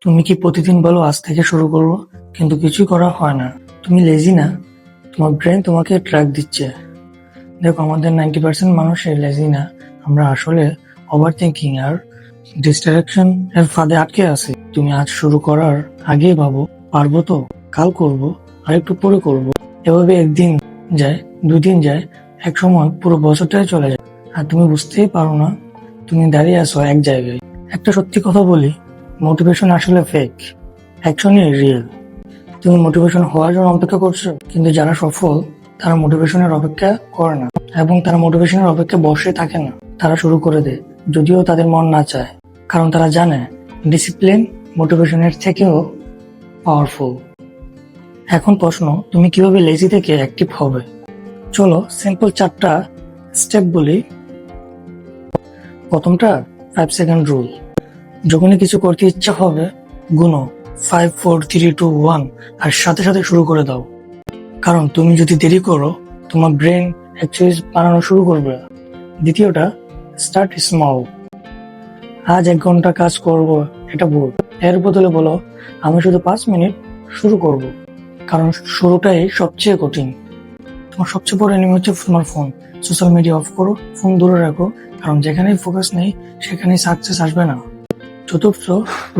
তুমি কি প্রতিদিন বলো আজ থেকে শুরু করবো, কিন্তু কিছুই করা হয় না? তুমি লেজি না? তোমার ব্রেন তোমাকে ট্র্যাক দিচ্ছে। দেখো, আমাদের 90% মানুষের লেজি না, আমরা আসলে ওভার থিঙ্কিং আর ডিস্ট্রাকশন এর ফাঁদে আটকে আছি। তুমি আজ শুরু করার আগে ভাবো, পারবো তো, কাল করব, আর একটু পরে করব। এভাবে একদিন যায়, 2 দিন যায়, এক সময় পুরো বছরটাই চলে যায়, আর তুমি বুঝতেই পারো না তুমি দাঁড়িয়ে আছো এক জায়গায়। একটা সত্যি কথা বলি, মোটিভেশন আসলে ফেক, অ্যাকশনই রিয়েল। তুমি মোটিভেশন হওয়ার জন্য অপেক্ষা করছো, কিন্তু যারা সফল তারা মোটিভেশনের অপেক্ষা করে না, এবং তারা মোটিভেশনের অপেক্ষা বসে থাকে না, তারা শুরু করে দেয় যদিও তাদের মন না চায়। কারণ তারা জানে ডিসিপ্লিন মোটিভেশনের থেকেও পাওয়ারফুল। এখন প্রশ্ন, তুমি কিভাবে লেজি থেকে অ্যাক্টিভ হবে? চলো সিম্পল 4টা স্টেপ বলি। প্রথমটা 5 সেকেন্ড রুল। যখনই কিছু করতে ইচ্ছা হবে, গুনো 5, 4, 3, 2, 1 আর সাথে সাথে শুরু করে দাও। কারণ তুমি যদি দেরি করো, তোমার ব্রেন এক্সারসাইজ বানানো শুরু করবে। দ্বিতীয়টা, স্টার্ট স্মল। আজ 1 ঘন্টা কাজ করব, এটা ভুল। এর বদলে বলো, আমি শুধু 5 মিনিট শুরু করব। কারণ শুরুটাই সবচেয়ে কঠিন। তোমার সবচেয়ে বড় এনিমি হচ্ছে তোমার ফোন। সোশ্যাল মিডিয়া অফ করো, ফোন দূরে রাখো, কারণ যেখানেই ফোকাস নেই সেখানেই সাকসেস আসবে না। চতুর্থ,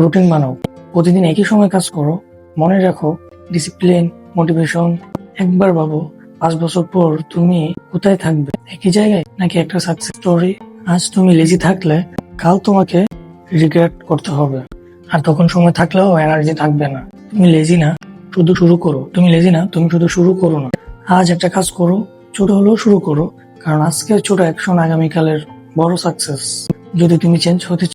রুটিন বানাও। প্রতিদিন একই সময় কাজ করো। মনে রাখো, ডিসিপ্লিন, মোটিভেশন। একবার ভাবো, 5 বছর পর তুমি কোথায় থাকবে? একই জায়গায়, নাকি একটা সাকসেস স্টোরি? আজ তুমি লেজি থাকলে কাল তোমাকে রিগ্রেট করতে হবে, আর তখন সময় থাকলেও এনার্জি থাকবে না। তুমি লেজি না, শুধু শুরু করো। তুমি লেজি না, তুমি শুধু শুরু করো না। আজ একটা কাজ করো, ছোট হলেও শুরু করো, কারণ আজকের ছোট অ্যাকশন আগামীকালের বড় সাকসেস। যদি তুমি চেঞ্জ হতে